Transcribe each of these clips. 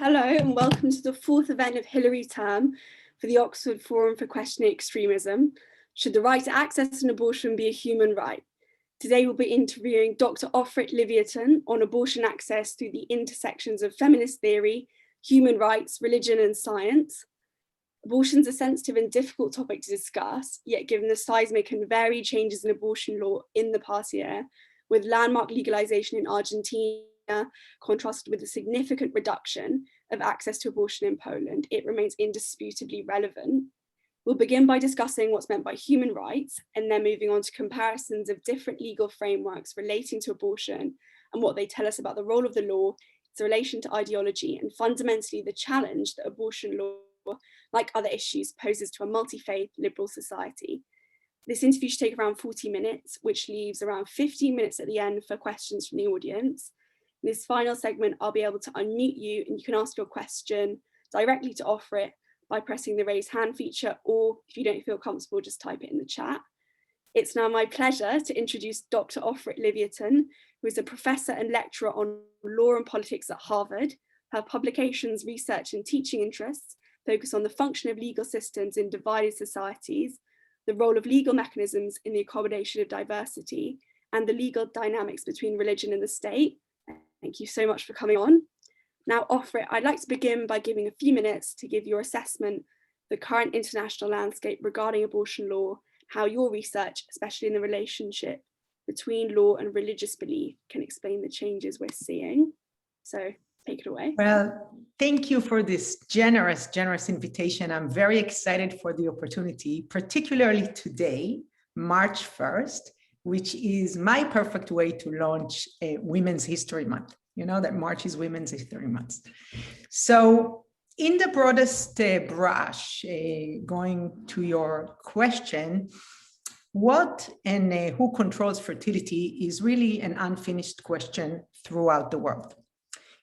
Hello and welcome to the fourth event of Hillary term for the Oxford Forum for Questioning Extremism. Should the right to access an abortion be a human right? Today we'll be interviewing Dr. Ofrit Liviatan on abortion access through the intersections of feminist theory, human rights, religion and science. Abortion's a sensitive and difficult topic to discuss, yet given the seismic and varied changes in abortion law in the past year, with landmark legalization in Argentina contrasted with a significant reduction of access to abortion in Poland, it remains indisputably relevant. We'll begin by discussing what's meant by human rights and then moving on to comparisons of different legal frameworks relating to abortion and what they tell us about the role of the law, its relation to ideology, and fundamentally the challenge that abortion law, like other issues, poses to a multi-faith liberal society. This interview should take around 40 minutes, which leaves around 15 minutes at the end for questions from the audience. In this final segment, I'll be able to unmute you and you can ask your question directly to Ofrit by pressing the raise hand feature, or if you don't feel comfortable, just type it in the chat. It's now my pleasure to introduce Dr. Ofrit Liviatan, who is a professor and lecturer on law and politics at Harvard. Her publications, research and teaching interests focus on the function of legal systems in divided societies, the role of legal mechanisms in the accommodation of diversity, and the legal dynamics between religion and the state. Thank you so much for coming on. Now, Ofrit, I'd like to begin by giving a few minutes to give your assessment of the current international landscape regarding abortion law, how your research, especially in the relationship between law and religious belief, can explain the changes we're seeing. So take it away. Well, thank you for this generous invitation. I'm very excited for the opportunity, particularly today, March 1st, which is my perfect way to launch a Women's History Month. You know that March is Women's History Month. So in the broadest brush, going to your question, what and who controls fertility is really an unfinished question throughout the world.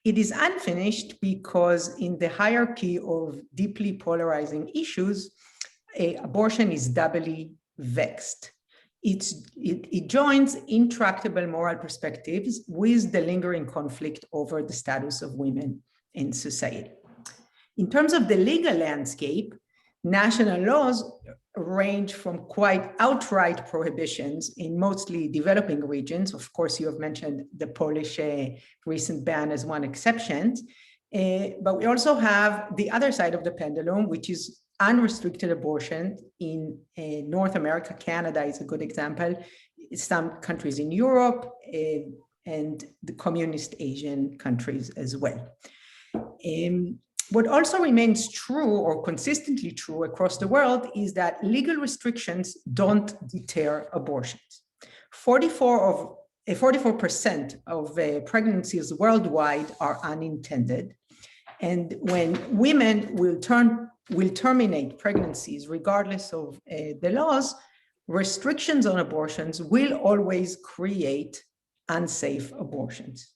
It is unfinished because in the hierarchy of deeply polarizing issues, abortion is doubly vexed. It joins intractable moral perspectives with the lingering conflict over the status of women in society. In terms of the legal landscape, national laws range from quite outright prohibitions in mostly developing regions. Of course, you have mentioned the Polish recent ban as one exception, but we also have the other side of the pendulum, which is unrestricted abortion in North America. Canada is a good example. Some countries in Europe and the communist Asian countries as well. What also remains true or consistently true across the world is that legal restrictions don't deter abortions. 44% of pregnancies worldwide are unintended. And when women will terminate pregnancies regardless of the laws, restrictions on abortions will always create unsafe abortions.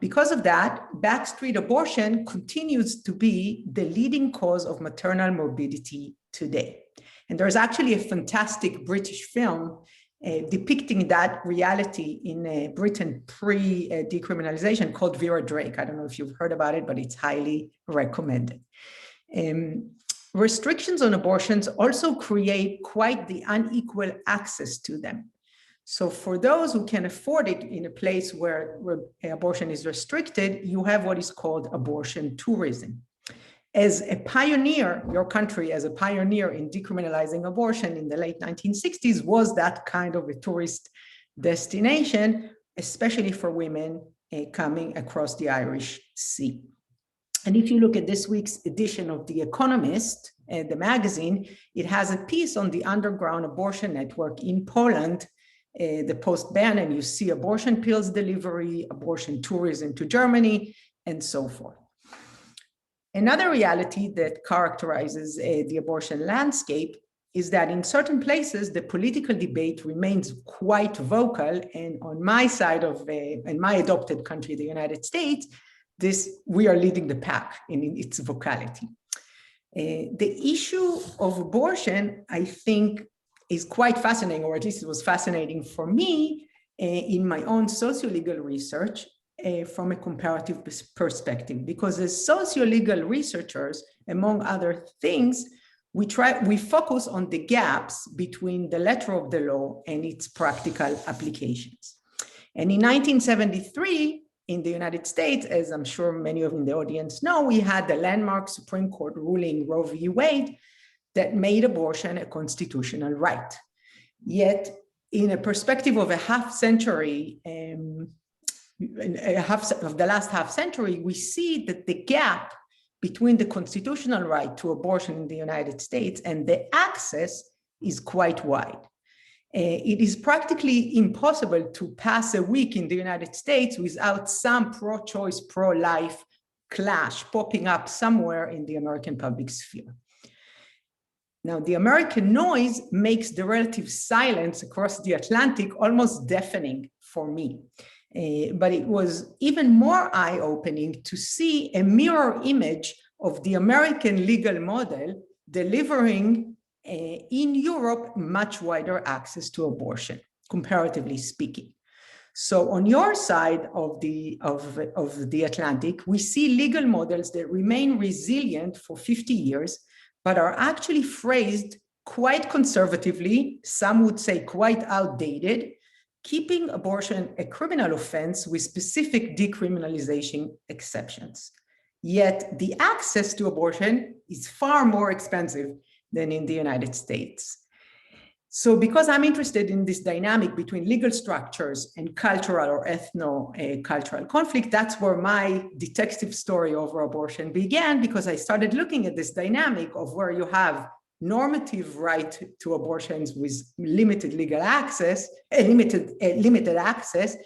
Because of that, backstreet abortion continues to be the leading cause of maternal morbidity today. And there's actually a fantastic British film depicting that reality in Britain pre-decriminalization called Vera Drake. I don't know if you've heard about it, but it's highly recommended. Restrictions on abortions also create quite the unequal access to them. So for those who can afford it in a place where abortion is restricted, you have what is called abortion tourism. As a pioneer, your country as a pioneer in decriminalizing abortion in the late 1960s was that kind of a tourist destination, especially for women coming across the Irish Sea. And if you look at this week's edition of The Economist, the magazine, it has a piece on the underground abortion network in Poland, the post-ban, and you see abortion pills delivery, abortion tourism to Germany, and so forth. Another reality that characterizes the abortion landscape is that in certain places, the political debate remains quite vocal. And on my side of, in my adopted country, the United States, we are leading the pack in its vocality. The issue of abortion, I think, is quite fascinating, or at least it was fascinating for me in my own socio-legal research, from a comparative perspective, because as socio-legal researchers, among other things, we focus on the gaps between the letter of the law and its practical applications. And in 1973, in the United States, as I'm sure many of you in the audience know, we had the landmark Supreme Court ruling Roe v. Wade that made abortion a constitutional right. Yet, in a perspective of a half century, of the last half century, we see that the gap between the constitutional right to abortion in the United States and the access is quite wide. It is practically impossible to pass a week in the United States without some pro-choice, pro-life clash popping up somewhere in the American public sphere. Now, the American noise makes the relative silence across the Atlantic almost deafening for me. But it was even more eye-opening to see a mirror image of the American legal model delivering in Europe much wider access to abortion, comparatively speaking. So on your side of the Atlantic, we see legal models that remain resilient for 50 years, but are actually phrased quite conservatively, some would say quite outdated, keeping abortion a criminal offense with specific decriminalization exceptions. Yet the access to abortion is far more expensive than in the United States. So because I'm interested in this dynamic between legal structures and cultural or ethno-cultural conflict, that's where my detective story over abortion began, because I started looking at this dynamic of where you have normative right to abortions with limited legal access, limited access,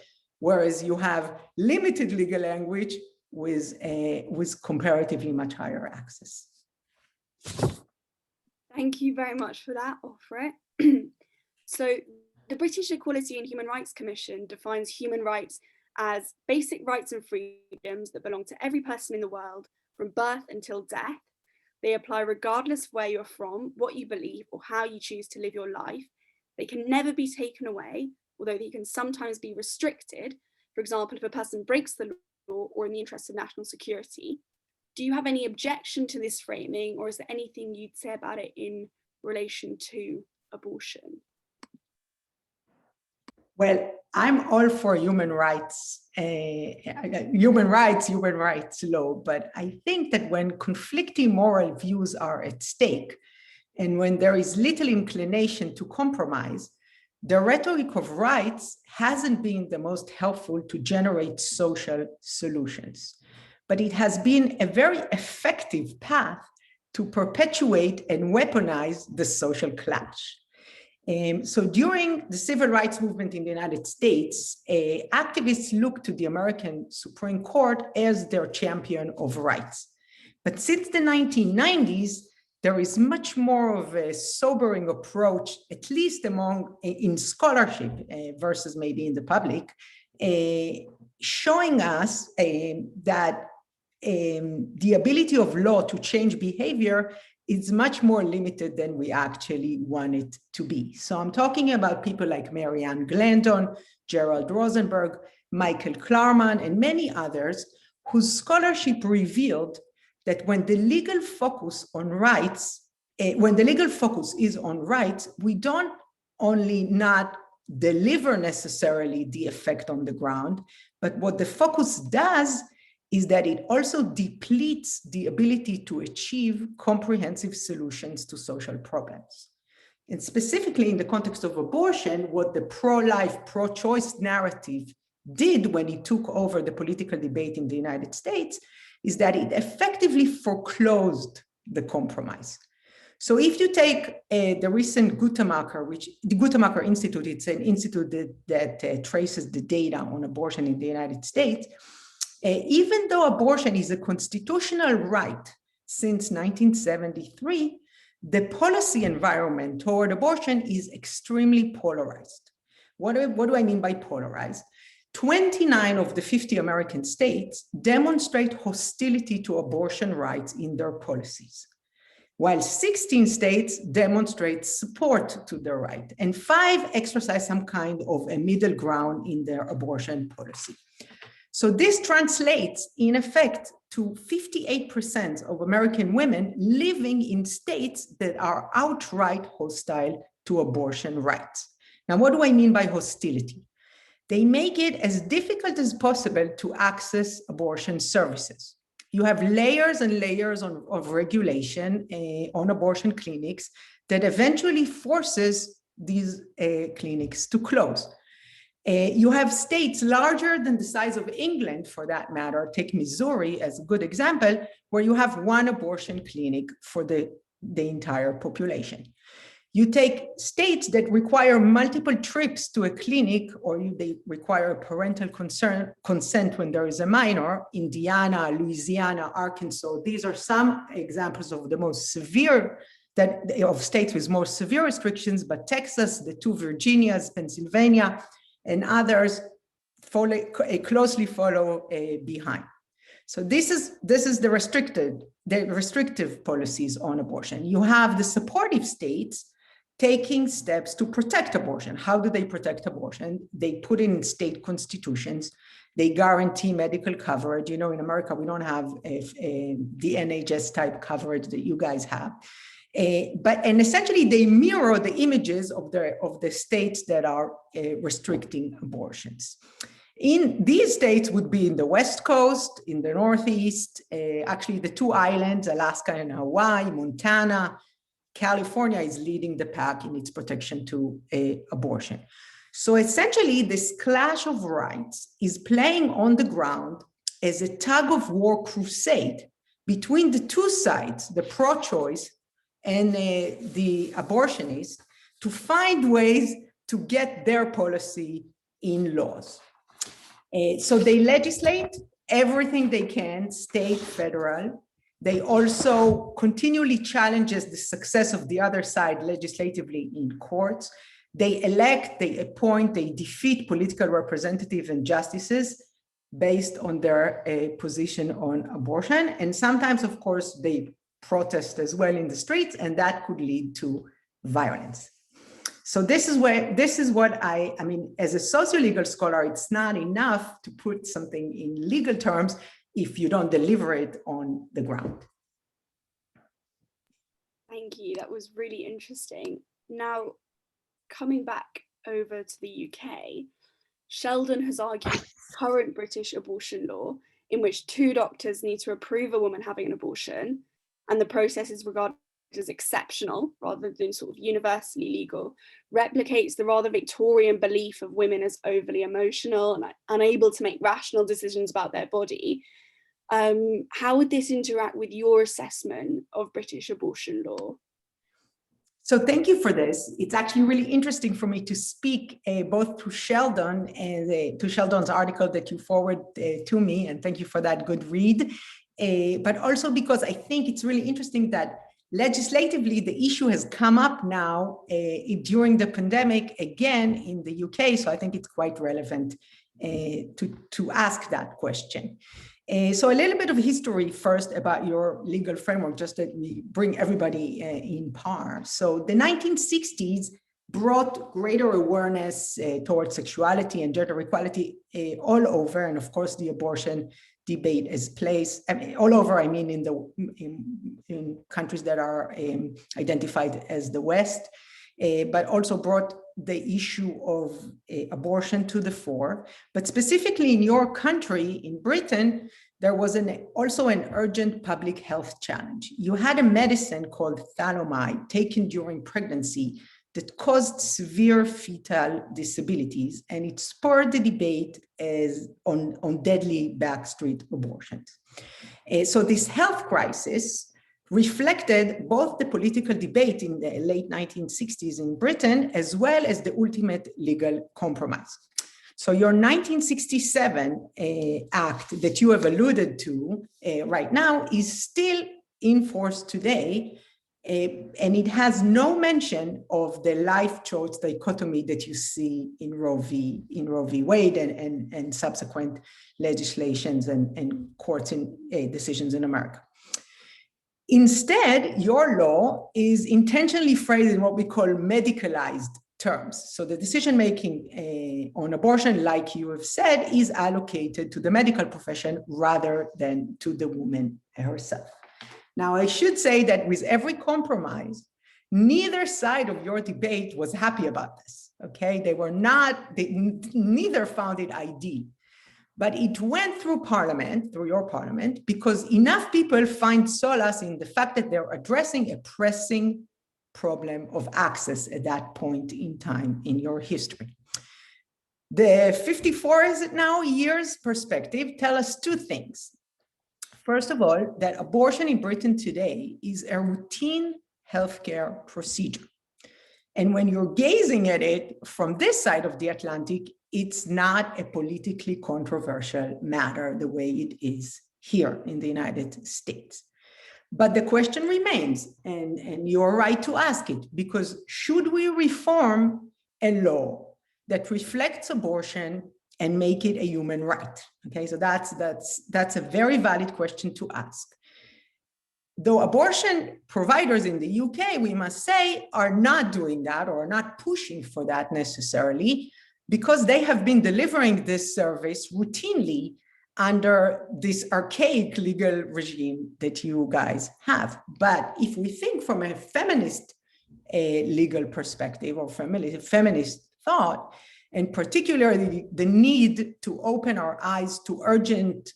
whereas you have limited legal language with comparatively much higher access. Thank you very much for that, Ofrit. So the British Equality and Human Rights Commission defines human rights as basic rights and freedoms that belong to every person in the world from birth until death. They apply regardless of where you're from, what you believe, or how you choose to live your life. They can never be taken away, although they can sometimes be restricted. For example, if a person breaks the law or in the interest of national security. Do you have any objection to this framing, or is there anything you'd say about it in relation to abortion? Well, I'm all for human rights law, but I think that when conflicting moral views are at stake, and when there is little inclination to compromise, the rhetoric of rights hasn't been the most helpful to generate social solutions. But it has been a very effective path to perpetuate and weaponize the social clash. So during the civil rights movement in the United States, activists looked to the American Supreme Court as their champion of rights. But since the 1990s, there is much more of a sobering approach, at least in scholarship versus maybe in the public, showing us that the ability of law to change behavior is much more limited than we actually want it to be. So I'm talking about people like Marianne Glendon, Gerald Rosenberg, Michael Klarman, and many others whose scholarship revealed that when the legal focus on rights, is on rights, we don't only not deliver necessarily the effect on the ground, but what the focus does is that it also depletes the ability to achieve comprehensive solutions to social problems. And specifically in the context of abortion, what the pro-life, pro-choice narrative did when it took over the political debate in the United States is that it effectively foreclosed the compromise. So if you take the recent Guttemacher, the Guttemacher Institute, it's an institute that traces the data on abortion in the United States, even though abortion is a constitutional right since 1973, the policy environment toward abortion is extremely polarized. What do I mean by polarized? 29 of the 50 American states demonstrate hostility to abortion rights in their policies, while 16 states demonstrate support to the right, and 5 exercise some kind of a middle ground in their abortion policy. So this translates in effect to 58% of American women living in states that are outright hostile to abortion rights. Now, what do I mean by hostility? They make it as difficult as possible to access abortion services. You have layers and layers of regulation on abortion clinics that eventually forces these clinics to close. You have states larger than the size of England, for that matter, take Missouri as a good example, where you have one abortion clinic for the entire population. You take states that require multiple trips to a clinic, or they require parental consent when there is a minor. Indiana, Louisiana, Arkansas, these are some examples of the most severe of states with more severe restrictions, but Texas, the two Virginias, Pennsylvania, and others closely follow behind. So this is the restrictive policies on abortion. You have the supportive states taking steps to protect abortion. How do they protect abortion? They put in state constitutions. They guarantee medical coverage. You know, in America, we don't have the NHS type coverage that you guys have. And essentially they mirror the images of the states that are restricting abortions. In these states would be in the West Coast, in the Northeast, actually the two islands, Alaska and Hawaii, Montana. California is leading the pack in its protection to abortion. So essentially this clash of rights is playing on the ground as a tug of war crusade between the two sides, the pro-choice and the abortionists, to find ways to get their policy in laws. So they legislate everything they can, state, federal. They also continually challenges the success of the other side legislatively in courts. They elect, they appoint, they defeat political representatives and justices based on their position on abortion. And sometimes, of course, they protest as well in the streets, and that could lead to violence. So this is what I mean, as a socio-legal scholar, it's not enough to put something in legal terms if you don't deliver it on the ground. Thank you, that was really interesting. Now, coming back over to the UK, Sheldon has argued current British abortion law, in which two doctors need to approve a woman having an abortion, and the process is regarded as exceptional rather than sort of universally legal, replicates the rather Victorian belief of women as overly emotional and unable to make rational decisions about their body. How would this interact with your assessment of British abortion law? So thank you for this. It's actually really interesting for me to speak both to Sheldon and to Sheldon's article that you forward to me, and thank you for that good read. But also because I think it's really interesting that legislatively the issue has come up now during the pandemic again in the UK. So I think it's quite relevant to ask that question. So a little bit of history first about your legal framework, just that we bring everybody in par. So the 1960s brought greater awareness towards sexuality and gender equality all over, and of course the abortion debate is placed, I mean, all over, I mean in countries that are identified as the West, but also brought the issue of abortion to the fore. But specifically in your country, in Britain, there was also an urgent public health challenge. You had a medicine called thalidomide taken during pregnancy that caused severe fetal disabilities, and it spurred the debate on deadly backstreet abortions. So this health crisis reflected both the political debate in the late 1960s in Britain, as well as the ultimate legal compromise. So your 1967 act that you have alluded to right now is still in force today, and it has no mention of the life choice dichotomy that you see in Roe v. Wade and subsequent legislations and courts decisions in America. Instead, your law is intentionally phrased in what we call medicalized terms. So the decision-making on abortion, like you have said, is allocated to the medical profession rather than to the woman herself. Now, I should say that with every compromise, neither side of your debate was happy about this, okay? Neither found it ideal. But it went through parliament, through your parliament, because enough people find solace in the fact that they're addressing a pressing problem of access at that point in time in your history. The 54, is it now, years perspective tell us two things. First of all, that abortion in Britain today is a routine healthcare procedure. And when you're gazing at it from this side of the Atlantic, it's not a politically controversial matter the way it is here in the United States. But the question remains, and you're right to ask it, because should we reform a law that reflects abortion and make it a human right? Okay, so that's a very valid question to ask. Though abortion providers in the UK, we must say, are not doing that or not pushing for that necessarily, because they have been delivering this service routinely under this archaic legal regime that you guys have. But if we think from a feminist legal perspective or feminist thought, and particularly the need to open our eyes to urgently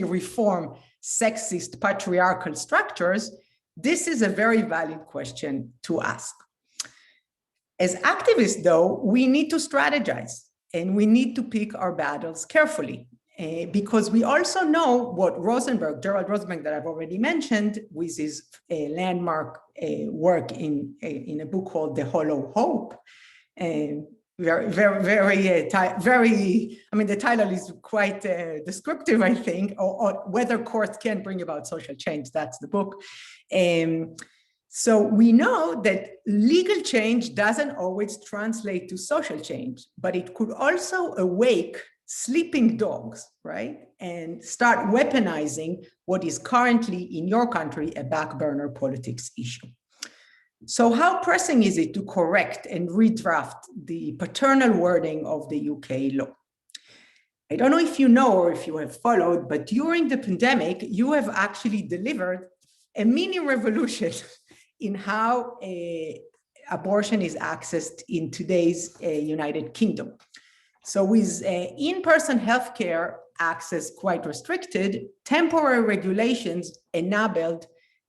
reform sexist patriarchal structures, this is a very valid question to ask. As activists, though, we need to strategize and we need to pick our battles carefully because we also know what Gerald Rosenberg, that I've already mentioned, with his landmark work in a book called The Hollow Hope. Very, I mean, the title is quite descriptive, I think, or whether courts can bring about social change. That's the book. So we know that legal change doesn't always translate to social change, but it could also awake sleeping dogs, right? And start weaponizing what is currently in your country a back burner politics issue. So how pressing is it to correct and redraft the paternal wording of the UK law? I don't know if you know or if you have followed, but during the pandemic, you have actually delivered a mini revolution in how abortion is accessed in today's United Kingdom. So with in-person healthcare access quite restricted, temporary regulations enabled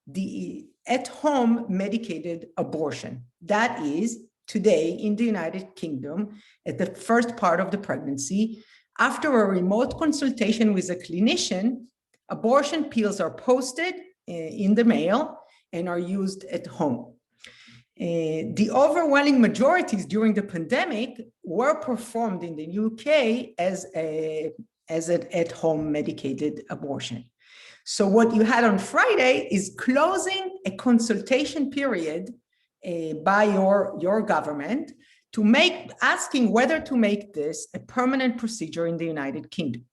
the at-home medicated abortion. That is, today in the United Kingdom, at the first part of the pregnancy, after a remote consultation with a clinician, abortion pills are posted in the mail and are used at home. The overwhelming majorities during the pandemic were performed in the UK as an at-home medicated abortion. So what you had on Friday is closing a consultation period by your government to asking whether to make this a permanent procedure in the United Kingdom.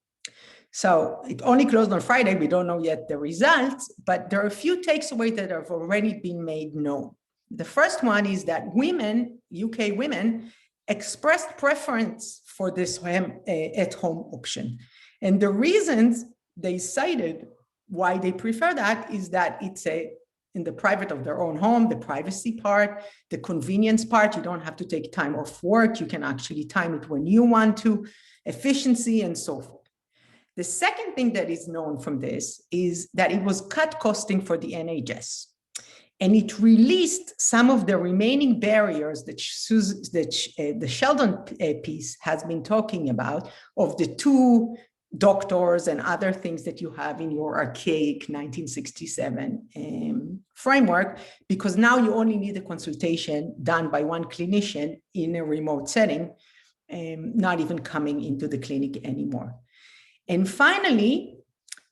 So it only closed on Friday. We don't know yet the results, but there are a few takeaways that have already been made known. The first one is that UK women, expressed preference for this at-home option. And the reasons they cited why they prefer that is that it's in the private of their own home, the privacy part, the convenience part. You don't have to take time off work. You can actually time it when you want to, efficiency and so forth. The second thing that is known from this is that it was cut costing for the NHS. And it released some of the remaining barriers that the Sheldon piece has been talking about, of the two doctors and other things that you have in your archaic 1967 framework, because now you only need a consultation done by one clinician in a remote setting, not even coming into the clinic anymore. And finally,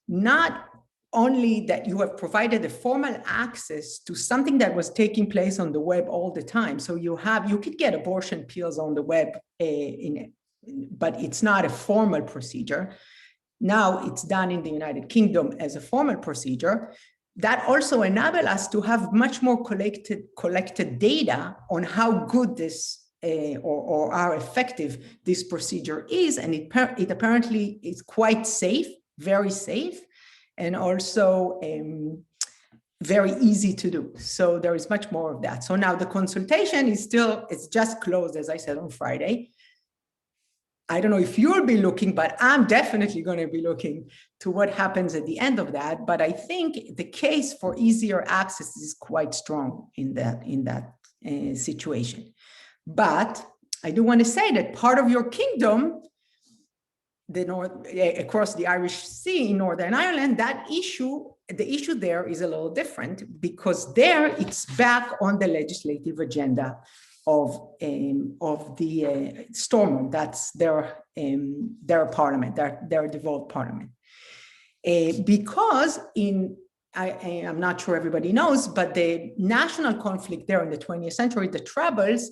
not only that you have provided a formal access to something that was taking place on the web all the time. So you could get abortion pills on the web, but it's not a formal procedure. Now it's done in the United Kingdom as a formal procedure, that also enabled us to have much more collected data on how good this or how effective this procedure is. And it apparently is quite safe, very safe, and also very easy to do. So there is much more of that. So now the consultation is it's just closed, as I said, on Friday. I don't know if you'll be looking, but I'm definitely going to be looking to what happens at the end of that. But I think the case for easier access is quite strong in that situation. But I do want to say that part of your kingdom, across the Irish Sea in Northern Ireland, the issue there is a little different, because there it's back on the legislative agenda of the Stormont. That's their parliament, their devolved parliament. Because I'm not sure everybody knows, but the national conflict there in the 20th century, the Troubles,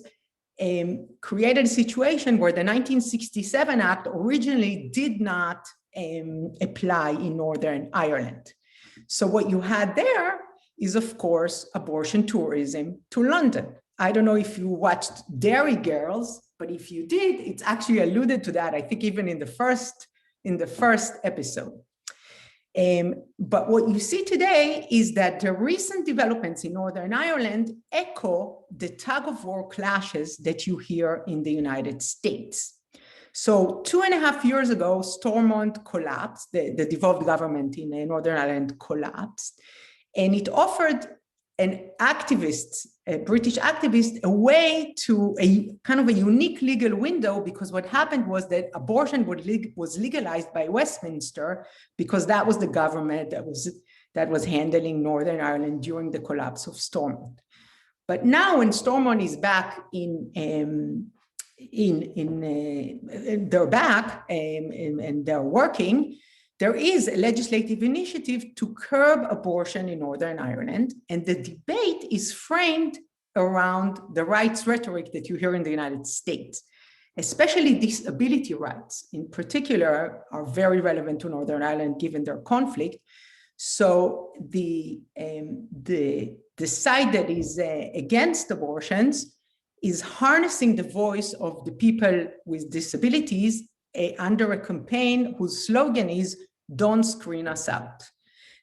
created a situation where the 1967 Act originally did not apply in Northern Ireland. So what you had there is, of course, abortion tourism to London. I don't know if you watched Dairy Girls, but if you did, it's actually alluded to that, I think even in the first episode. But what you see today is that the recent developments in Northern Ireland echo the tug-of-war clashes that you hear in the United States. So 2.5 years ago, Stormont collapsed, the devolved government in Northern Ireland collapsed, and it offered an activist, a British activist, a way to a kind of a unique legal window, because what happened was that abortion was legalized by Westminster, because that was the government that was handling Northern Ireland during the collapse of Stormont. But now when Stormont is back they're back and they're working, there is a legislative initiative to curb abortion in Northern Ireland, and the debate is framed around the rights rhetoric that you hear in the United States. Especially disability rights in particular are very relevant to Northern Ireland given their conflict. So the side that is against abortions is harnessing the voice of the people with disabilities under a campaign whose slogan is "Don't screen us out."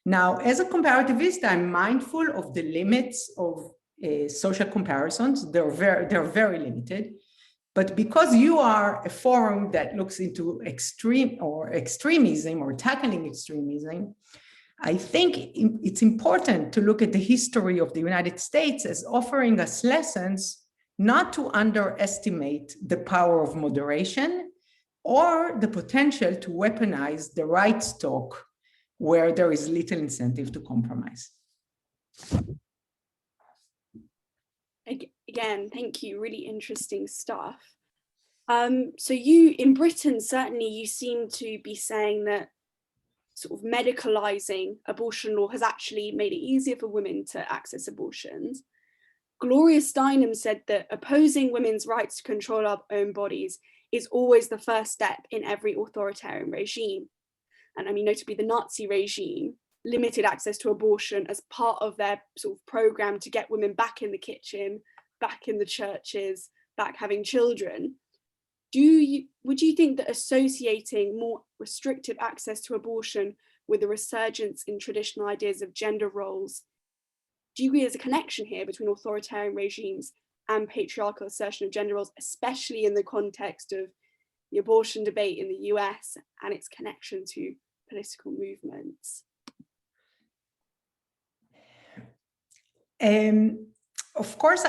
Now, as a comparativist, I'm mindful of the limits of social comparisons. They're very limited. But because you are a forum that looks into extremism or tackling extremism, I think it's important to look at the history of the United States as offering us lessons not to underestimate the power of moderation or the potential to weaponize the rights talk where there is little incentive to compromise. Again, thank you, really interesting stuff. So you, in Britain, certainly you seem to be saying that sort of medicalizing abortion law has actually made it easier for women to access abortions. Gloria Steinem said that opposing women's rights to control our own bodies is always the first step in every authoritarian regime. And I mean, notably the Nazi regime limited access to abortion as part of their sort of program to get women back in the kitchen, back in the churches, back having children. Would you think that associating more restrictive access to abortion with a resurgence in traditional ideas of gender roles, do you agree there's a connection here between authoritarian regimes and patriarchal assertion of gender roles, especially in the context of the abortion debate in the US and its connection to political movements? Of course,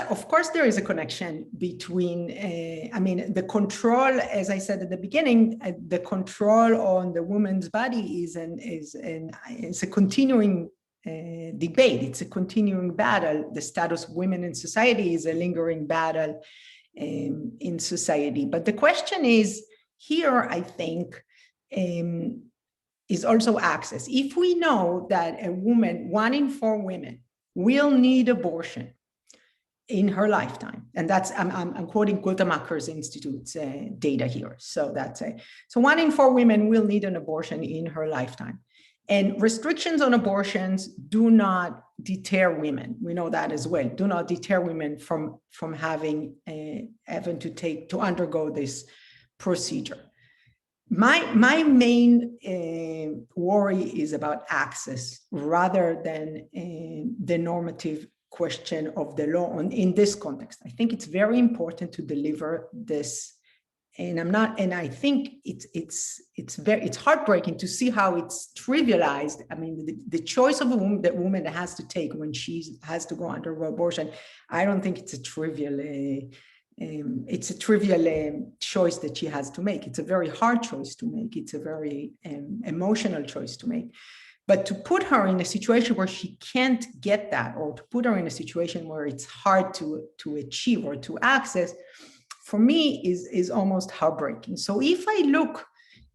there is a connection between, I mean, the control, as I said at the beginning, the control on the woman's body is a continuing debate. It's a continuing battle. The status of women in society is a lingering battle in society. But the question is here, I think, is also access. If we know that a woman, 1 in 4 women, will need abortion in her lifetime, and that's I'm quoting Guttamacher's Institute's data here. So that's so 1 in 4 women will need an abortion in her lifetime, And restrictions on abortions do not deter women. We know that as well. Do not deter women from having to undergo this procedure. My main worry is about access rather than the normative question of the law in this context. I think it's very important to deliver this. And I think it's heartbreaking to see how it's trivialized. I mean, the choice of a woman that woman has to take when she has to go undergo abortion, I don't think it's a trivial choice that she has to make. It's a very hard choice to make. It's a very emotional choice to make. But to put her in a situation where she can't get that, or to put her in a situation where it's hard to achieve or to access, for me is almost heartbreaking. So if I look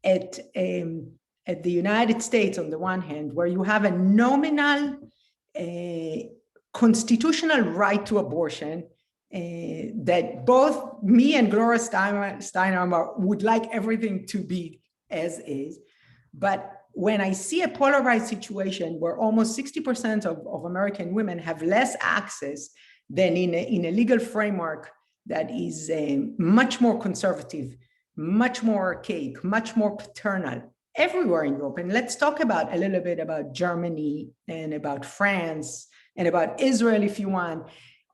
at the United States on the one hand, where you have a nominal constitutional right to abortion, that both me and Gloria Steinem would like everything to be as is, but when I see a polarized situation where almost 60% of American women have less access than in a legal framework that is much more conservative, much more archaic, much more paternal everywhere in Europe. And let's talk a little bit about Germany and about France and about Israel, if you want.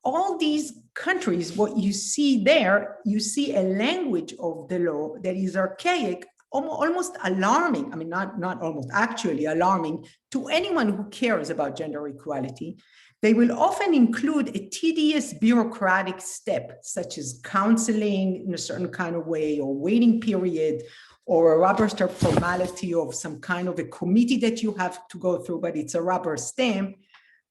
All these countries, what you see there, you see a language of the law that is archaic, almost alarming. I mean, not almost, actually alarming to anyone who cares about gender equality. They will often include a tedious bureaucratic step, such as counseling in a certain kind of way, or waiting period, or a rubber stamp formality of some kind of a committee that you have to go through, but it's a rubber stamp.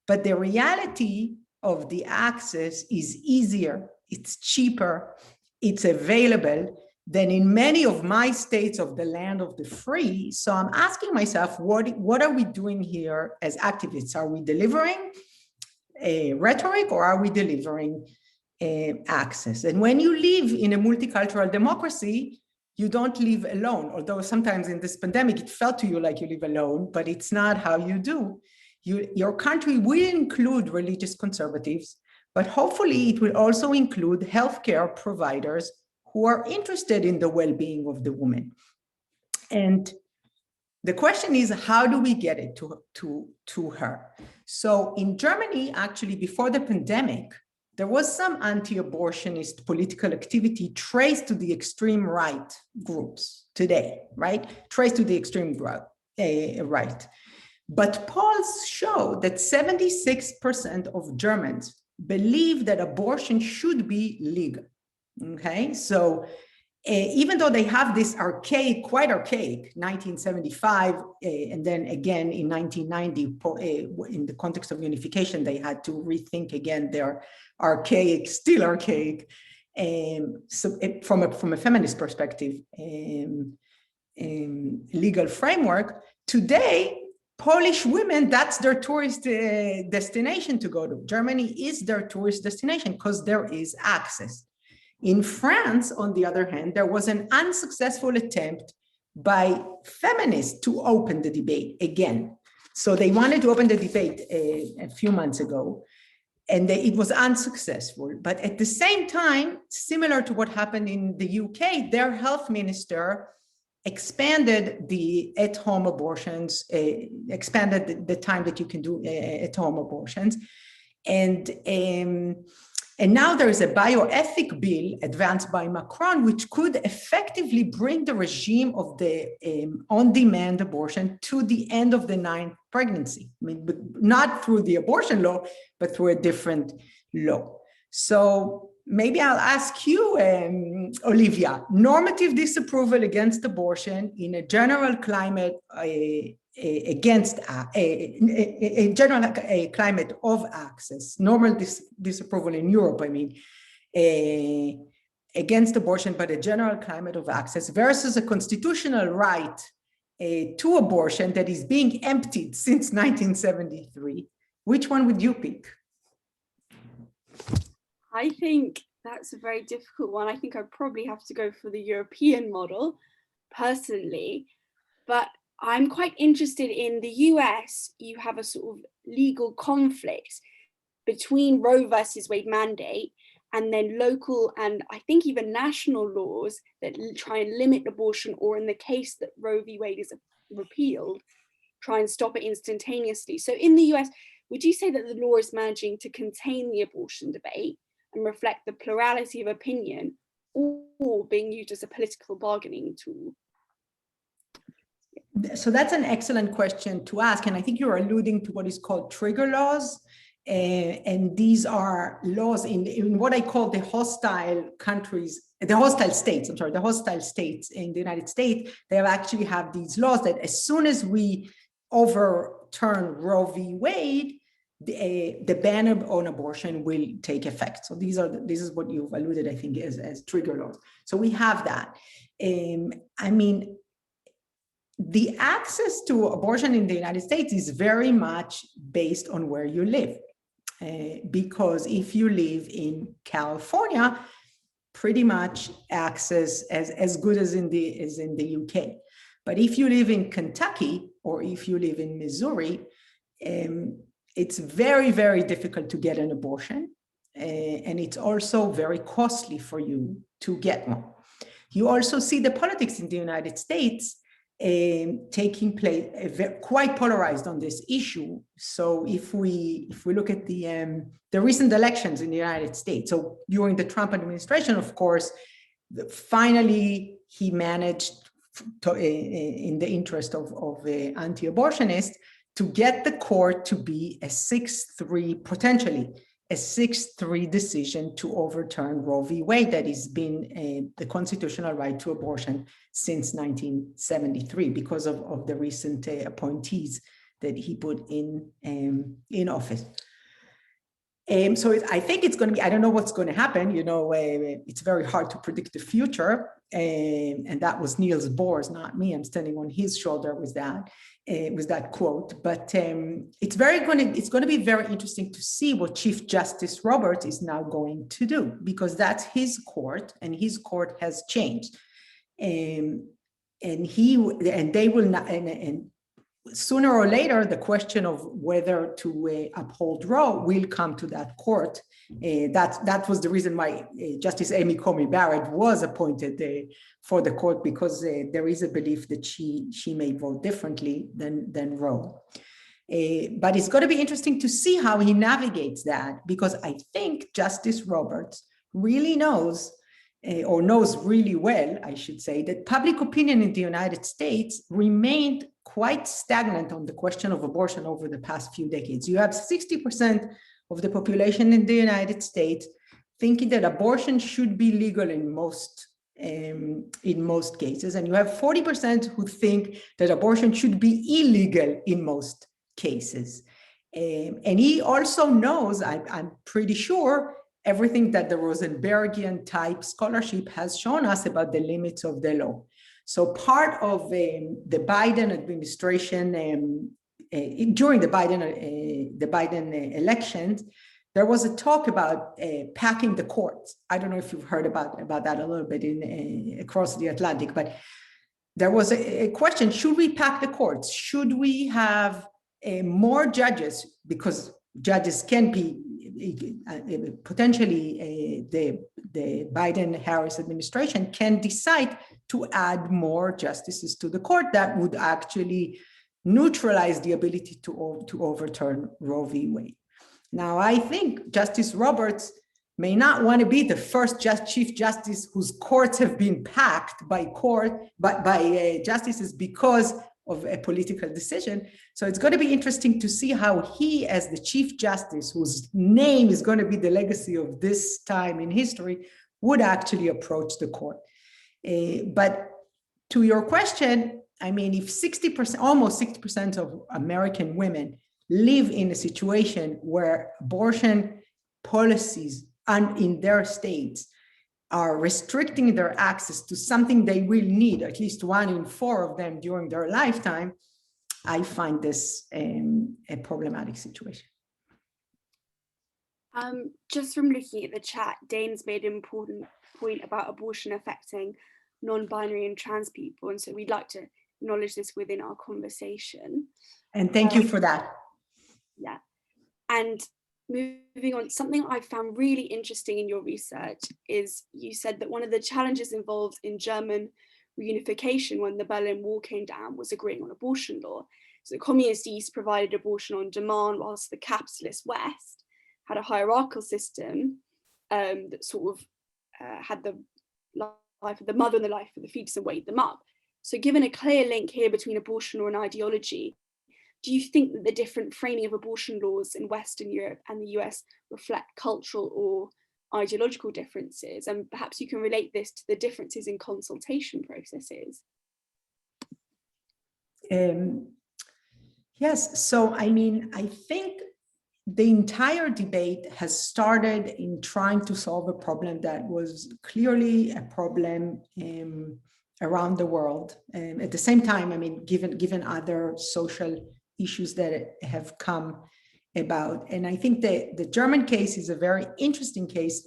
But the reality of the access is easier, it's cheaper, it's available than in many of my states of the land of the free. So I'm asking myself, what are we doing here as activists? Are we delivering a rhetoric, or are we delivering access? And when you live in a multicultural democracy, you don't live alone, although sometimes in this pandemic, it felt to you like you live alone, but it's not how you do. Your country will include religious conservatives, but hopefully it will also include healthcare providers who are interested in the well-being of the woman. And the question is, how do we get it to her? So in Germany, actually, before the pandemic, there was some anti-abortionist political activity traced to the extreme right groups today, right? Traced to the extreme right. But polls show that 76% of Germans believe that abortion should be legal, okay? So even though they have this archaic, quite archaic, 1975, and then again in 1990, in the context of unification, they had to rethink again their archaic, still archaic, so from a feminist perspective, legal framework. Today, Polish women, that's their tourist destination to go to. Germany is their tourist destination because there is access. In France, on the other hand, there was an unsuccessful attempt by feminists to open the debate again. So they wanted to open the debate a few months ago, and it was unsuccessful. But at the same time, similar to what happened in the UK, their health minister expanded the at-home abortions, expanded the time that you can do at-home abortions. And now there is a bioethic bill advanced by Macron, which could effectively bring the regime of the on-demand abortion to the end of the 9th pregnancy. I mean, but not through the abortion law, but through a different law. So maybe I'll ask you, Olivia, normative disapproval against abortion in a general climate against a general climate of access, normal disapproval in Europe, I mean, against abortion, but a general climate of access versus a constitutional right to abortion that is being emptied since 1973. Which one would you pick? I think that's a very difficult one. I think I'd probably have to go for the European model personally, but I'm quite interested in the US. You have a sort of legal conflict between Roe versus Wade mandate and then local and I think even national laws that try and limit abortion, or in the case that Roe v. Wade is repealed, try and stop it instantaneously. So in the US, would you say that the law is managing to contain the abortion debate and reflect the plurality of opinion, or being used as a political bargaining tool? So that's an excellent question to ask. And I think you're alluding to what is called trigger laws. And these are laws in what I call the hostile countries, the hostile states, the hostile states in the United States. They actually have these laws that as soon as we overturn Roe v. Wade, the ban on abortion will take effect. So this is what you've alluded, I think, as trigger laws. So we have that. I mean, the access to abortion in the United States is very much based on where you live. Because if you live in California, pretty much access as good as in the UK. But if you live in Kentucky or if you live in Missouri, it's very, very difficult to get an abortion. And it's also very costly for you to get one. You also see the politics in the United States taking place, quite polarized on this issue. So if we look at the recent elections in the United States, so during the Trump administration, of course, finally he managed to, in the interest of anti-abortionists, to get the court to be a 6-3, potentially a 6-3 decision to overturn Roe v. Wade, that has been the constitutional right to abortion since 1973 because of the recent appointees that he put in office. So I think it's going to be, I don't know what's going to happen. You know, it's very hard to predict the future. And that was Niels Bohr's, not me. I'm standing on his shoulder with that quote. But it's going to be very interesting to see what Chief Justice Roberts is now going to do, because that's his court, and his court has changed. And they will not. And sooner or later, the question of whether to uphold Roe will come to that court. That was the reason why Justice Amy Coney Barrett was appointed for the court, because there is a belief that she may vote differently than Roe. But it's going to be interesting to see how he navigates that, because I think Justice Roberts really knows, or knows really well, I should say, that public opinion in the United States remained quite stagnant on the question of abortion over the past few decades. You have 60% of the population in the United States thinking that abortion should be legal in most cases, and you have 40% who think that abortion should be illegal in most cases. And he also knows, I'm pretty sure, everything that the Rosenbergian type scholarship has shown us about the limits of the law. So part of the Biden administration, during the Biden elections, there was a talk about packing the courts. I don't know if you've heard about that a little bit across the Atlantic, but there was a question: should we pack the courts? Should we have more judges? Because judges can be potentially the Biden-Harris administration can decide to add more justices to the court that would actually neutralize the ability to overturn Roe v. Wade. Now, I think Justice Roberts may not want to be the first Chief Justice whose courts have been packed by justices because of a political decision. So it's going to be interesting to see how he, as the Chief Justice, whose name is going to be the legacy of this time in history, would actually approach the court. But to your question, I mean, if 60%, almost 60% of American women live in a situation where abortion policies in their states are restricting their access to something they will need, at least 1 in 4 of them during their lifetime, I find this a problematic situation. Just from looking at the chat, Dane's made an important point about abortion affecting non-binary and trans people, and so we'd like to acknowledge this within our conversation. And thank you for that. Yeah. And moving on, something I found really interesting in your research is you said that one of the challenges involved in German reunification when the Berlin Wall came down was agreeing on abortion law. So the communist East provided abortion on demand, whilst the capitalist West had a hierarchical system that sort of had the life of the mother and the life of the fetus and weighed them up. So given a clear link here between abortion law and ideology, do you think that the different framing of abortion laws in Western Europe and the US reflect cultural or ideological differences? And perhaps you can relate this to the differences in consultation processes. Yes, so I mean, I think the entire debate has started in trying to solve a problem that was clearly a problem around the world. At the same time, I mean, given other social issues that have come about. And I think the German case is a very interesting case,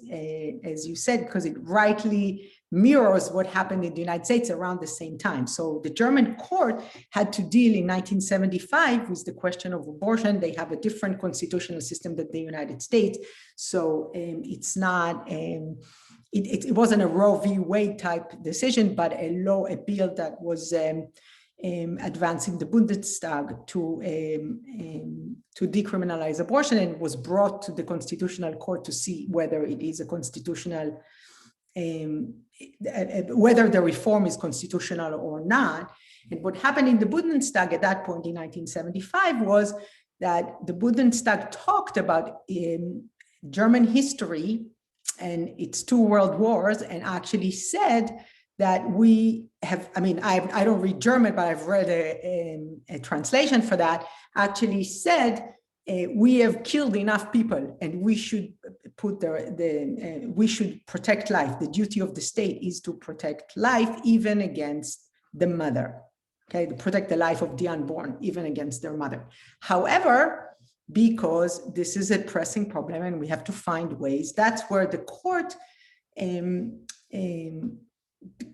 as you said, because it rightly mirrors what happened in the United States around the same time. So the German court had to deal in 1975 with the question of abortion. They have a different constitutional system than the United States. So it's not, it wasn't a Roe v. Wade type decision, but a bill that was advancing the Bundestag to decriminalize abortion, and was brought to the Constitutional Court to see whether it is a constitutional, whether the reform is constitutional or not. And what happened in the Bundestag at that point in 1975 was that the Bundestag talked about German history and its two world wars, and actually said that we have, I mean, I don't read German, but I've read a translation for that, actually said, we have killed enough people and we should put we should protect life. The duty of the state is to protect life, even against the mother, okay, to protect the life of the unborn, even against their mother. However, because this is a pressing problem and we have to find ways, that's where the court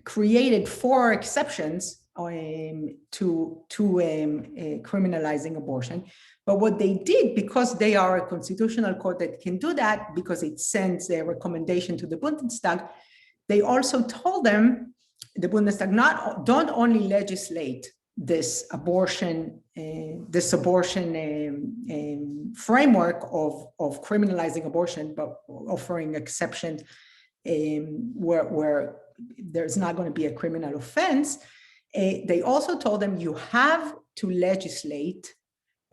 created 4 exceptions to criminalizing abortion. But what they did, because they are a constitutional court that can do that, because it sends a recommendation to the Bundestag, they also told them, the Bundestag, don't only legislate this abortion framework of criminalizing abortion, but offering exceptions where there's not going to be a criminal offense. They also told them you have to legislate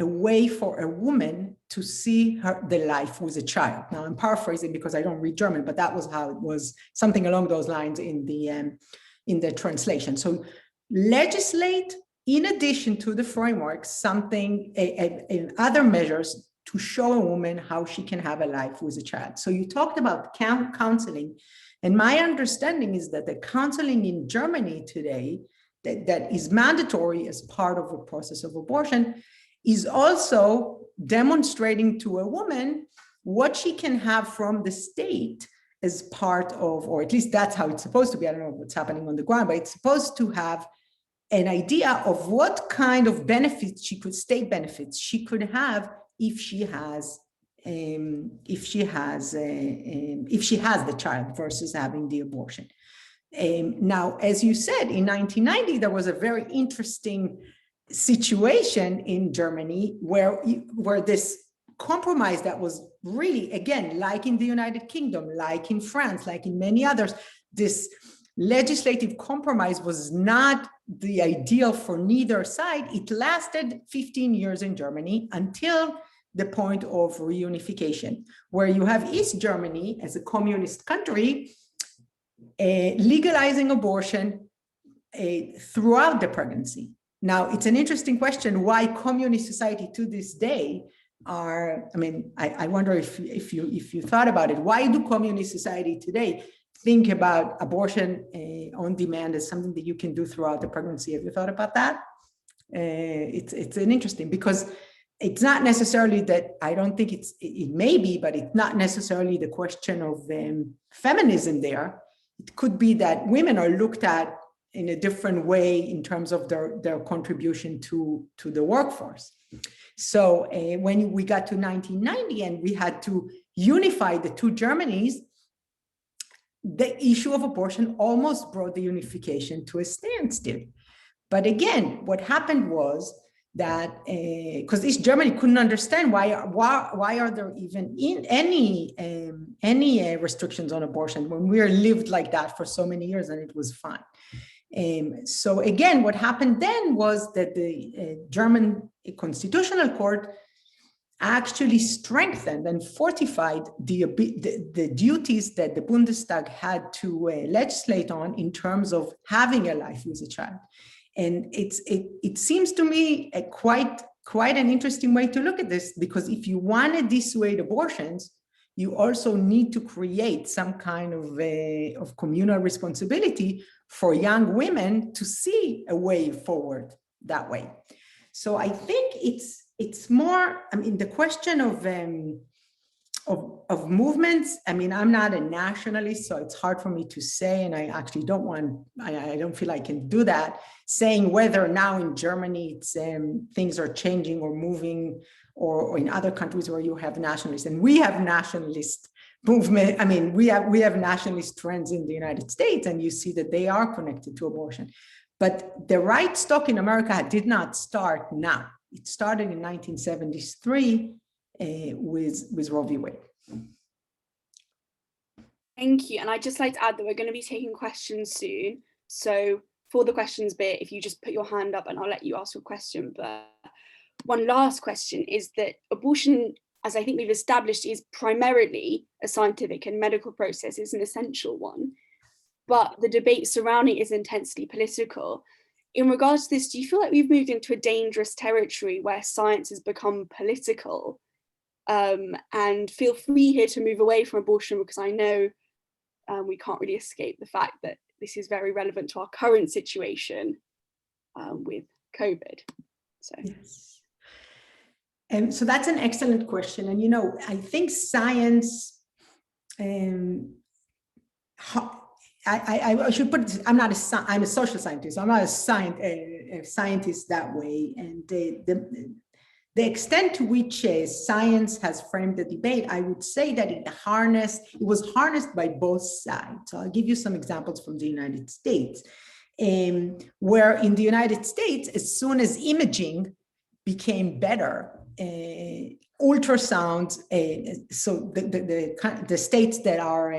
a way for a woman to see the life with a child. Now I'm paraphrasing because I don't read German, but that was how it was, something along those lines in the translation. So legislate, in addition to the framework, something in other measures to show a woman how she can have a life with a child. So you talked about counseling, and my understanding is that the counseling in Germany today that is mandatory as part of the process of abortion is also demonstrating to a woman what she can have from the state as part of, or at least that's how it's supposed to be. I don't know what's happening on the ground, but it's supposed to have an idea of what kind of benefits state benefits she could have if she has the child versus having the abortion. Now, as you said, in 1990, there was a very interesting situation in Germany where this compromise that was really, again, like in the United Kingdom, like in France, like in many others, this legislative compromise was not the ideal for neither side. It lasted 15 years in Germany until the point of reunification, where you have East Germany as a communist country legalizing abortion throughout the pregnancy. Now, it's an interesting question why communist society to this day are, I mean, I wonder if you thought about it. Why do communist society today think about abortion on demand as something that you can do throughout the pregnancy? Have you thought about that? It's an interesting, because it's not necessarily that, I don't think it may be, but it's not necessarily the question of feminism there. It could be that women are looked at in a different way in terms of their contribution to the workforce. So when we got to 1990 and we had to unify the two Germanys, the issue of abortion almost brought the unification to a standstill. But again, what happened was that because East Germany couldn't understand why are there even any restrictions on abortion when we lived like that for so many years and it was fine. So again, what happened then was that the German Constitutional Court actually strengthened and fortified the duties that the Bundestag had to legislate on in terms of having a life with a child. And it seems to me quite an interesting way to look at this, because if you want to dissuade abortions, you also need to create some kind of communal responsibility for young women to see a way forward that way. So I think it's more, I mean, the question of movements. I mean, I'm not a nationalist, so it's hard for me to say, and I actually I don't feel I can do that, saying whether now in Germany it's things are changing or moving, or in other countries where you have nationalists. And we have nationalist movement. I mean, we have nationalist trends in the United States, and you see that they are connected to abortion. But the right stock in America did not start now. It started in 1973 with Roe v. Wade. Thank you. And I'd just like to add that we're going to be taking questions soon. So for the questions bit, if you just put your hand up and I'll let you ask your question. But one last question is that abortion, as I think we've established, is primarily a scientific and medical process, is an essential one. But the debate surrounding it is intensely political. In regards to this, do you feel like we've moved into a dangerous territory where science has become political? And feel free here to move away from abortion, because I know we can't really escape the fact that this is very relevant to our current situation with COVID. So. Yes. So that's an excellent question. And, you know, I think science, I should put it, I'm a social scientist. I'm not a scientist that way. And the extent to which science has framed the debate, I would say that it was harnessed by both sides. So I'll give you some examples from the United States, where in the United States, as soon as imaging became better, ultrasounds, so the states that are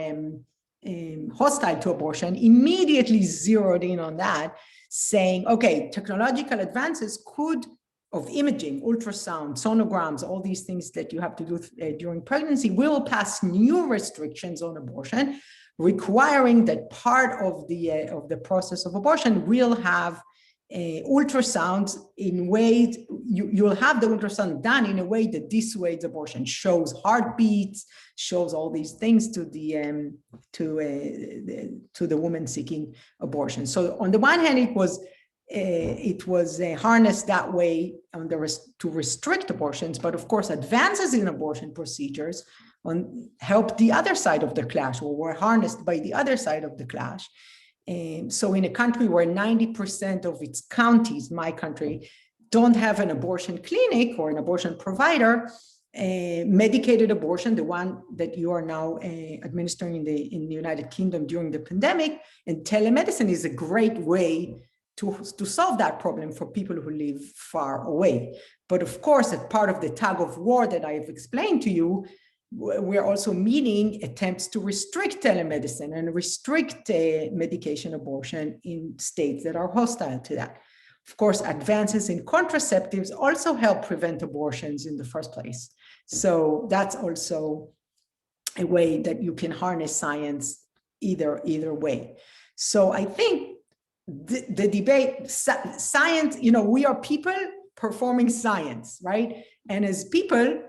hostile to abortion immediately zeroed in on that, saying, okay, technological advances of imaging, ultrasound, sonograms, all these things that you have to do during pregnancy will pass new restrictions on abortion, requiring that part of the process of abortion will have ultrasounds in ways, you'll have the ultrasound done in a way that dissuades abortion, shows heartbeats, shows all these things to the woman seeking abortion. So on the one hand, it was harnessed that way to restrict abortions, but of course advances in abortion procedures helped the other side of the clash, or were harnessed by the other side of the clash. So in a country where 90% of its counties, my country, don't have an abortion clinic or an abortion provider, medicated abortion, the one that you are now administering in the United Kingdom during the pandemic, and telemedicine is a great way to solve that problem for people who live far away. But of course, as part of the tug of war that I have explained to you, we're also meeting attempts to restrict telemedicine and restrict medication abortion in states that are hostile to that. Of course, advances in contraceptives also help prevent abortions in the first place. So that's also a way that you can harness science either way. So I think the debate, science, you know, we are people performing science, right? And as people,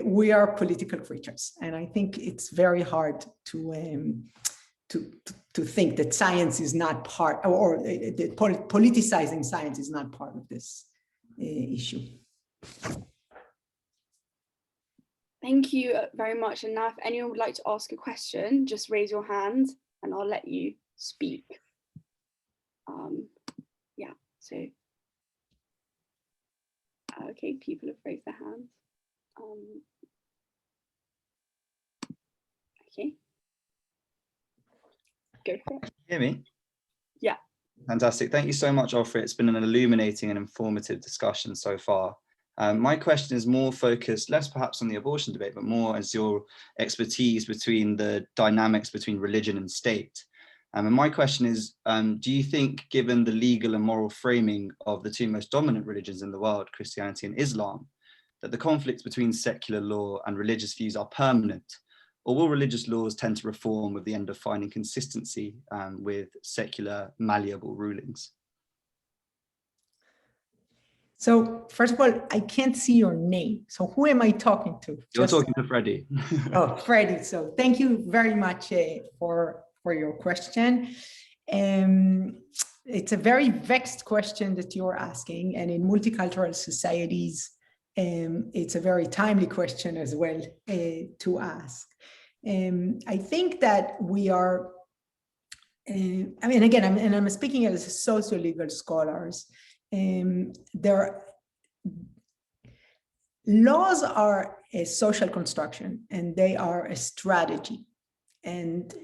we are political creatures, and I think it's very hard to think that science is not part, or politicizing science is not part of this issue. Thank you very much. And now, if anyone would like to ask a question, just raise your hand, and I'll let you speak. So, okay, people have raised their hands. Okay, go for it. Hear me? Yeah. Fantastic. Thank you so much, Ofrit. It's been an illuminating and informative discussion so far. My question is more focused, less perhaps on the abortion debate, but more as your expertise between the dynamics between religion and state. And my question is, do you think, given the legal and moral framing of the two most dominant religions in the world, Christianity and Islam, that the conflicts between secular law and religious views are permanent? Or will religious laws tend to reform with the end of finding consistency with secular malleable rulings? So first of all, I can't see your name. So who am I talking to? You're talking to Freddie. Oh, Freddie. So thank you very much for your question. It's a very vexed question that you're asking. And in multicultural societies, it's a very timely question as well to ask. I think that we are, I mean, again, I'm speaking as socio-legal scholars. Laws are a social construction and they are a strategy. And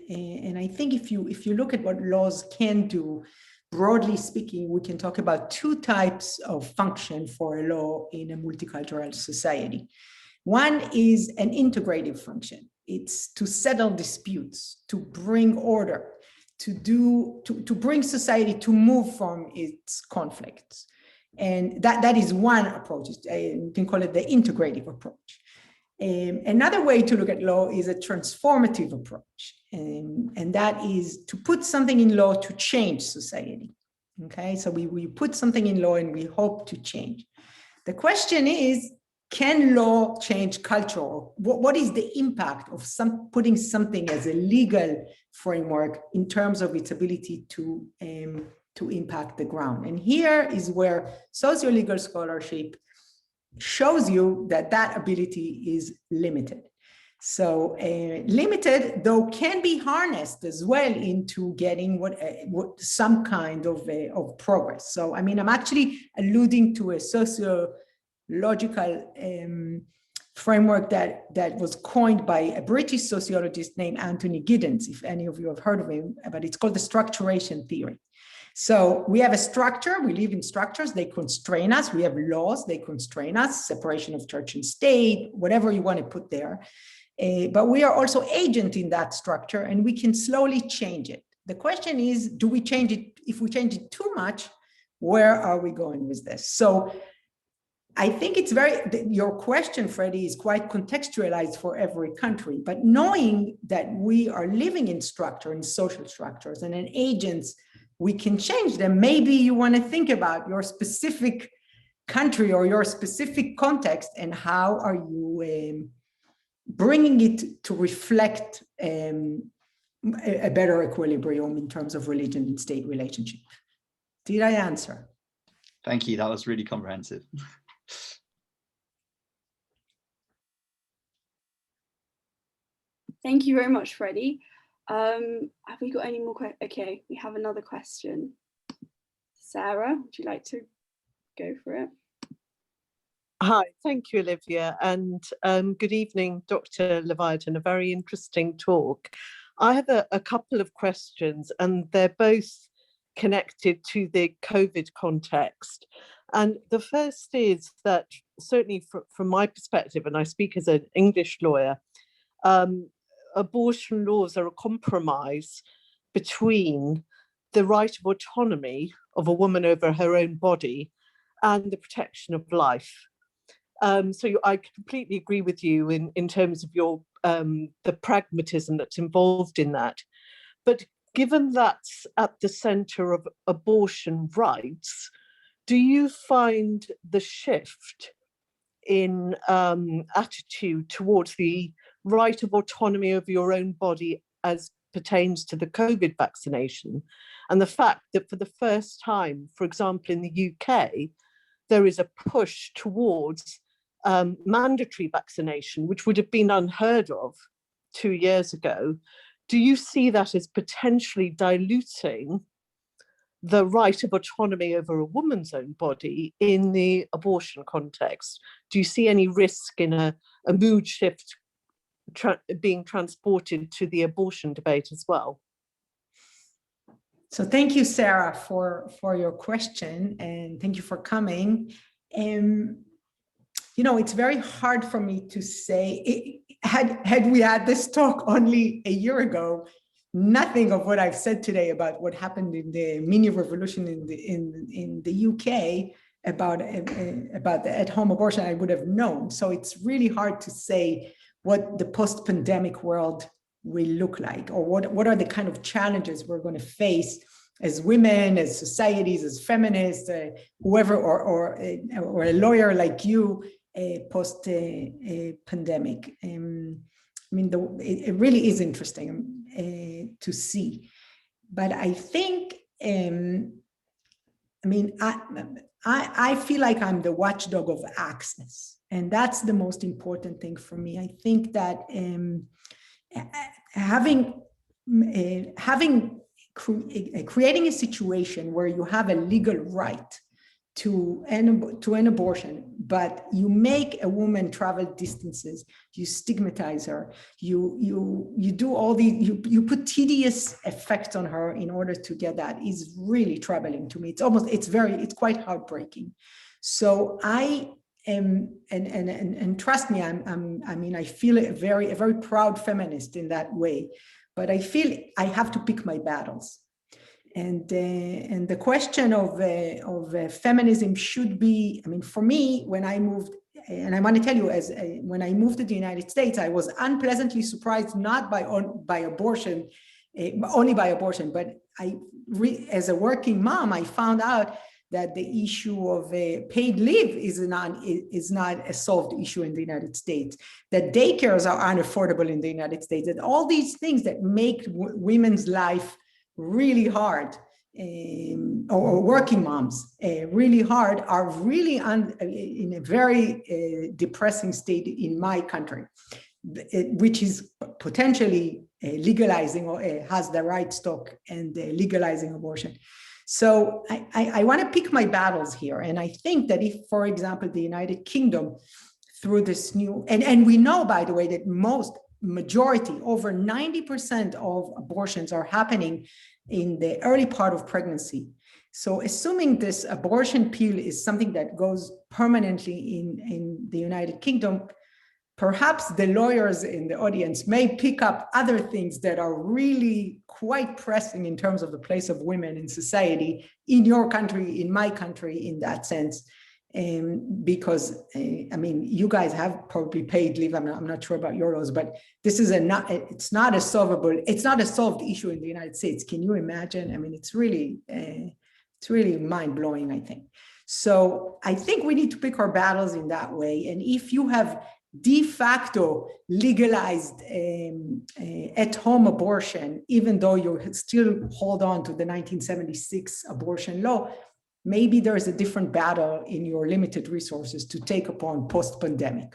I think if you look at what laws can do, broadly speaking, we can talk about two types of function for a law in a multicultural society. One is an integrative function. It's to settle disputes, to bring order, to bring society to move from its conflicts. And that is one approach. You can call it the integrative approach. Another way to look at law is a transformative approach. And that is to put something in law to change society. Okay, so we put something in law and we hope to change. The question is, can law change culture? What is the impact of putting something as a legal framework in terms of its ability to impact the ground? And here is where socio-legal scholarship shows you that ability is limited. So limited, though, can be harnessed as well into getting what some kind of progress. So, I mean, I'm actually alluding to a sociological framework that was coined by a British sociologist named Anthony Giddens, if any of you have heard of him, but it's called the structuration theory. So we have a structure, we live in structures, they constrain us, we have laws, they constrain us, separation of church and state, whatever you want to put there. But we are also agent in that structure and we can slowly change it. The question is, do we change it? If we change it too much, where are we going with this? So I think it's your question, Freddie, is quite contextualized for every country, but knowing that we are living in structure, in social structures and in agents, we can change them. Maybe you want to think about your specific country or your specific context and how are you bringing it to reflect a better equilibrium in terms of religion and state relationship. Did I answer? Thank you. That was really comprehensive. Thank you very much, Freddie. Have we got any more questions? Okay, we have another question. Sarah, would you like to go for it? Hi, thank you, Olivia, and good evening, Dr. Liviatan, a very interesting talk. I have a couple of questions, and they're both connected to the COVID context. And the first is that, certainly from my perspective, and I speak as an English lawyer, abortion laws are a compromise between the right of autonomy of a woman over her own body and the protection of life. So I completely agree with you in terms of your the pragmatism that's involved in that. But given that's at the centre of abortion rights, do you find the shift in attitude towards the right of autonomy over your own body as pertains to the COVID vaccination, and the fact that for the first time, for example, in the UK, there is a push towards mandatory vaccination, which would have been unheard of 2 years ago? Do you see that as potentially diluting the right of autonomy over a woman's own body in the abortion context? Do you see any risk in a mood shift being transported to the abortion debate as well? So thank you, Sarah, for your question, and thank you for coming. You know, it's very hard for me to say, had we had this talk only a year ago, nothing of what I've said today about what happened in the mini revolution in the UK about the at-home abortion, I would have known. So it's really hard to say what the post-pandemic world will look like, or what are the kind of challenges we're going to face as women, as societies, as feminists, whoever, or a lawyer like you, post-pandemic. I mean, it really is interesting to see. But I think, I mean, I feel like I'm the watchdog of access, and that's the most important thing for me. I think that creating a situation where you have a legal right to an abortion, but you make a woman travel distances, you stigmatize her, you do all these, you put tedious effects on her in order to get that, is really troubling to me. It's quite heartbreaking. So I am, and trust me, I mean, I feel a very proud feminist in that way, but I feel I have to pick my battles. And the question of feminism should be, I mean, for me, when I moved, and I want to tell you, when I moved to the United States, I was unpleasantly surprised, not by abortion, only by abortion, but as a working mom, I found out that the issue of paid leave is not a solved issue in the United States, that daycares are unaffordable in the United States, that all these things that make women's life really hard, or working moms really hard, are really in a very depressing state in my country, which is potentially legalizing, or has the right stock and legalizing abortion. So I want to pick my battles here. And I think that if, for example, the United Kingdom, through this new, and we know, by the way, that majority, over 90% of abortions are happening in the early part of pregnancy. So assuming this abortion pill is something that goes permanently in the United Kingdom, perhaps the lawyers in the audience may pick up other things that are really quite pressing in terms of the place of women in society, in your country, in my country, in that sense. Because I mean, you guys have probably paid leave. I'm not sure about your laws, but this is it's not a solved issue in the United States. Can you imagine? I mean, it's really mind blowing, I think. So I think we need to pick our battles in that way. And if you have de facto legalized at-home abortion, even though you still hold on to the 1976 abortion law, maybe there's a different battle in your limited resources to take upon post-pandemic.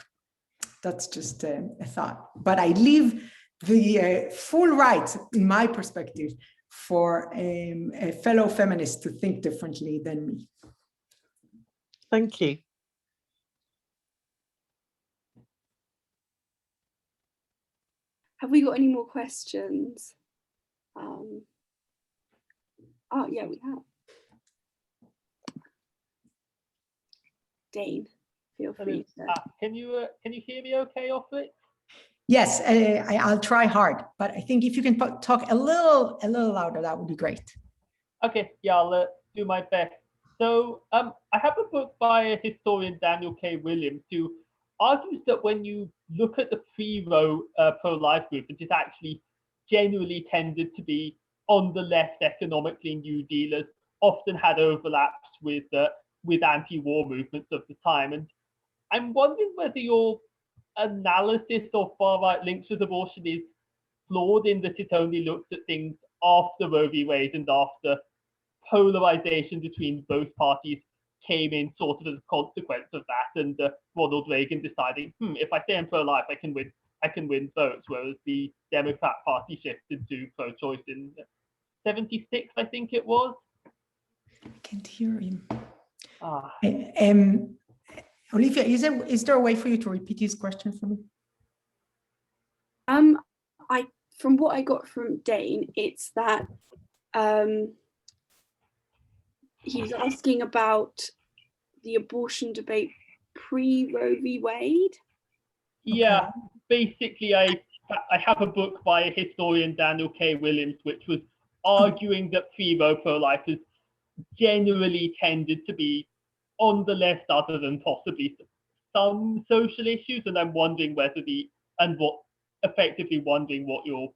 That's just a thought. But I leave the full rights, in my perspective, for a fellow feminist to think differently than me. Thank you. Have we got any more questions? Oh, yeah, we have. Dane, feel free. Can you hear me okay, Ofrit? Yes, I'll try hard, but I think if you can talk a little louder, that would be great. Okay, yeah, I'll do my best. So I have a book by historian Daniel K. Williams, who argues that when you look at the pre-Roe pro-life movement, it actually generally tended to be on the left economically. New Dealers often had overlaps with anti-war movements of the time. And I'm wondering whether your analysis of far-right links with abortion is flawed in that it only looks at things after Roe v. Wade and after polarization between both parties came in sort of as a consequence of that, and Ronald Reagan deciding, if I stay in pro-life, I can win votes, whereas the Democrat Party shifted to pro-choice in 76, I think it was. I can't hear him. Ah. Olivia, is there a way for you to repeat his question for me? From what I got from Dane, it's that he was asking about the abortion debate pre-Roe v. Wade. Yeah, Okay. basically, I have a book by a historian, Daniel K. Williams, which was arguing that pre-Roe pro-lifers generally tended to be on the left other than possibly some social issues, and I'm wondering what your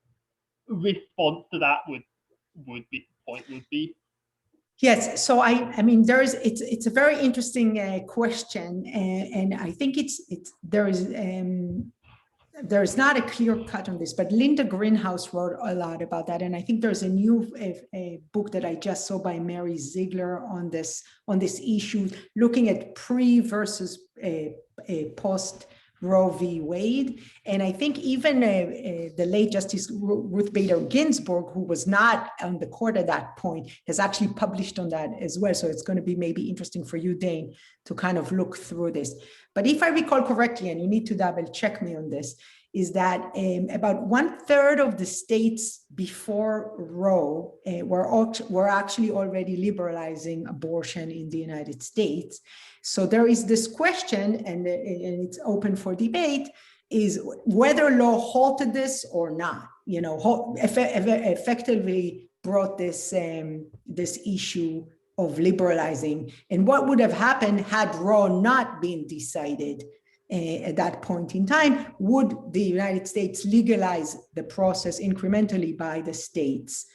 response to that would be. Yes, so I mean, it's a very interesting question, and I think there is not a clear cut on this, but Linda Greenhouse wrote a lot about that, and I think there's a new book that I just saw by Mary Ziegler on this issue, looking at pre versus post Roe v. Wade. And I think even the late Justice Ruth Bader Ginsburg, who was not on the court at that point, has actually published on that as well. So it's going to be maybe interesting for you, Dane, to kind of look through this. But if I recall correctly, and you need to double check me on this, is that about 1/3 of the states before Roe were actually already liberalizing abortion in the United States. So there is this question, and it's open for debate, is whether law halted this or not, effectively brought this issue of liberalizing, and what would have happened had Roe not been decided at that point in time. Would the United States legalize the process incrementally by the states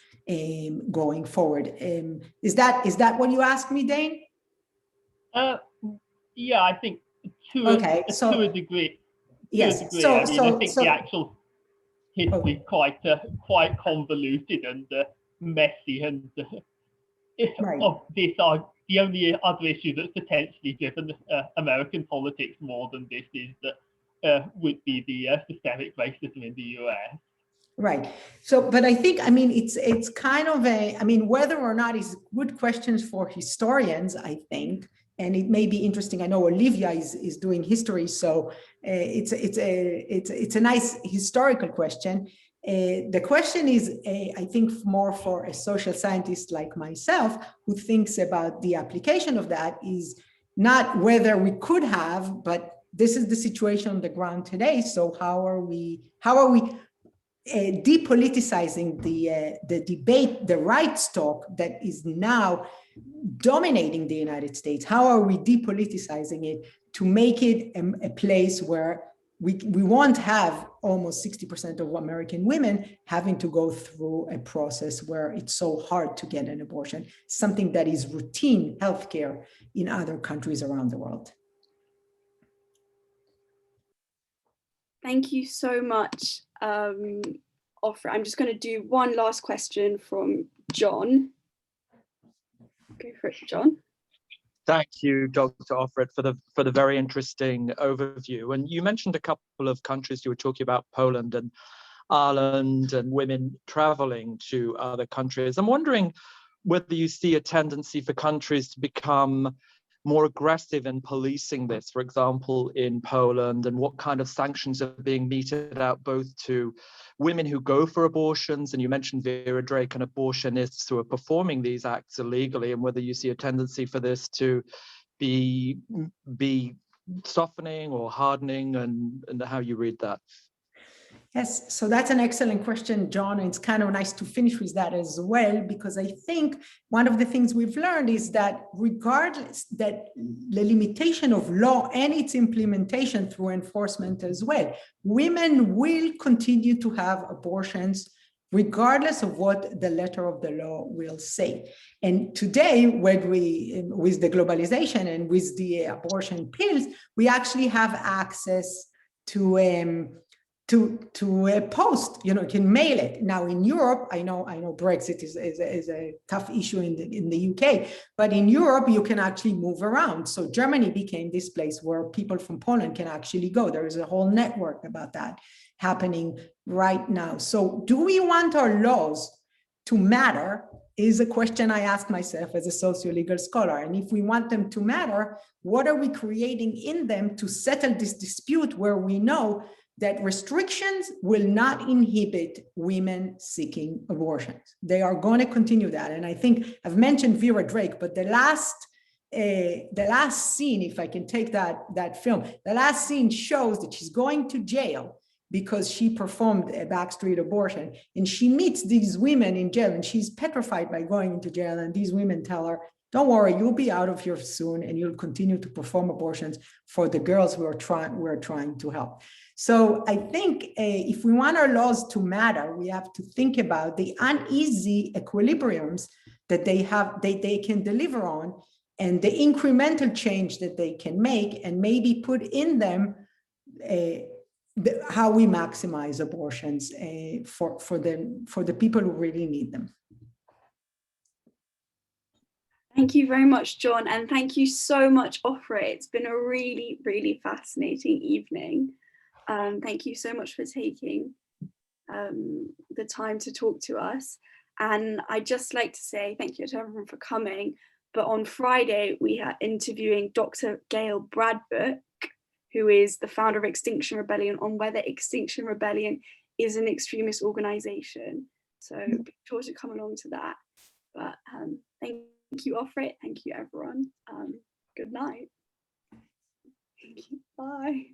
going forward? Is that what you asked me, Dane? Yeah, I think to a degree. Yes. I think the actual history is quite convoluted and messy, and right. These are the only other issue that's potentially driven American politics more than this is that would be the systemic racism in the US. Right. So, but I think, I mean, it's kind of whether or not is good questions for historians, I think, and it may be interesting. I know Olivia is doing history, so it's a nice historical question. The question is, I think, more for a social scientist like myself who thinks about the application of that, is not whether we could have, but this is the situation on the ground today. So how are we depoliticizing the debate, the rights talk that is now dominating the United States? How are we depoliticizing it to make it a place where we won't have almost 60% of American women having to go through a process where it's so hard to get an abortion, something that is routine healthcare in other countries around the world? Thank you so much, Ofrit. I'm just going to do one last question from John. Go for it, John. Thank you, Dr. Ofrit, for the very interesting overview. And you mentioned a couple of countries. You were talking about Poland and Ireland and women traveling to other countries. I'm wondering whether you see a tendency for countries to become more aggressive in policing this, for example, in Poland, and what kind of sanctions are being meted out both to women who go for abortions, and you mentioned Vera Drake and abortionists who are performing these acts illegally, and whether you see a tendency for this to be softening or hardening, and how you read that. Yes, so that's an excellent question, John. And it's kind of nice to finish with that as well, because I think one of the things we've learned is that regardless that the limitation of law and its implementation through enforcement as well, women will continue to have abortions regardless of what the letter of the law will say. And today, with the globalization and with the abortion pills, we actually have access to a post, you can mail it. Now in Europe, I know Brexit is a tough issue in the UK, but in Europe, you can actually move around. So Germany became this place where people from Poland can actually go. There is a whole network about that happening right now. So do we want our laws to matter is a question I ask myself as a socio-legal scholar. And if we want them to matter, what are we creating in them to settle this dispute where we know that restrictions will not inhibit women seeking abortions? They are going to continue that. And I think I've mentioned Vera Drake, but the last scene, if I can take that film, the last scene shows that she's going to jail because she performed a backstreet abortion, and she meets these women in jail, and she's petrified by going into jail. And these women tell her, don't worry, you'll be out of here soon, and you'll continue to perform abortions for the girls we're trying to help. So I think if we want our laws to matter, we have to think about the uneasy equilibriums that they can deliver on, and the incremental change that they can make, and maybe put in them how we maximize abortions for the people who really need them. Thank you very much, John, and thank you so much, Ofrit. It's been a really, really fascinating evening. Thank you so much for taking the time to talk to us. And I'd just like to say thank you to everyone for coming. But on Friday, we are interviewing Dr. Gail Bradbuck, who is the founder of Extinction Rebellion, on whether Extinction Rebellion is an extremist organisation. So be sure to come along to that. But thank you, Ofrit. Thank you, everyone. Good night. Thank you. Bye.